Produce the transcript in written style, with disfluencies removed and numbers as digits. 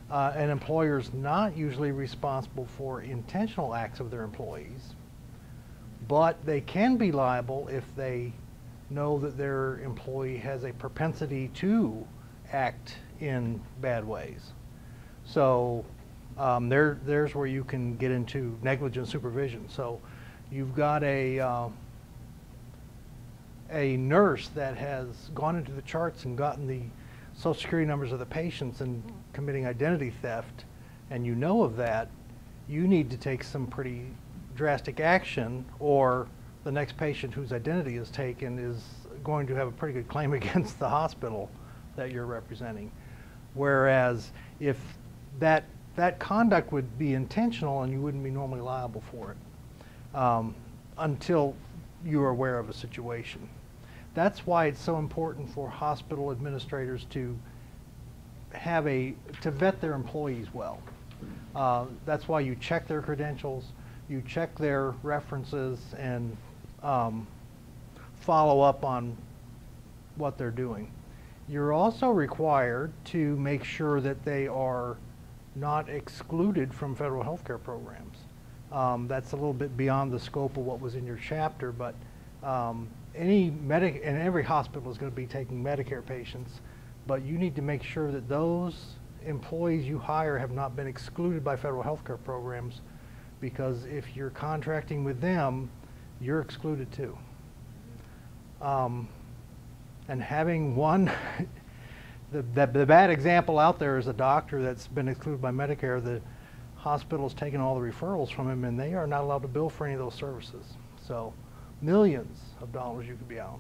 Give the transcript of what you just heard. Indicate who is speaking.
Speaker 1: An employer is not usually responsible for intentional acts of their employees, but they can be liable if they know that their employee has a propensity to act in bad ways. So there's where you can get into negligent supervision. So you've got a nurse that has gone into the charts and gotten the Social Security numbers of the patients and committing identity theft, and you know of that, you need to take some pretty drastic action, or the next patient whose identity is taken is going to have a pretty good claim against the hospital that you're representing. Whereas if that conduct would be intentional and you wouldn't be normally liable for it until you're aware of a situation. That's why it's so important for hospital administrators to vet their employees well. That's why you check their credentials, you check their references, and follow up on what they're doing. You're also required to make sure that they are not excluded from federal health care programs. That's a little bit beyond the scope of what was in your chapter, but every hospital is going to be taking Medicare patients, but you need to make sure that those employees you hire have not been excluded by federal health care programs, because if you're contracting with them, you're excluded too. And having one, the bad example out there is a doctor that's been excluded by Medicare. The hospital's taken all the referrals from him, and they are not allowed to bill for any of those services. So millions of dollars you could be out.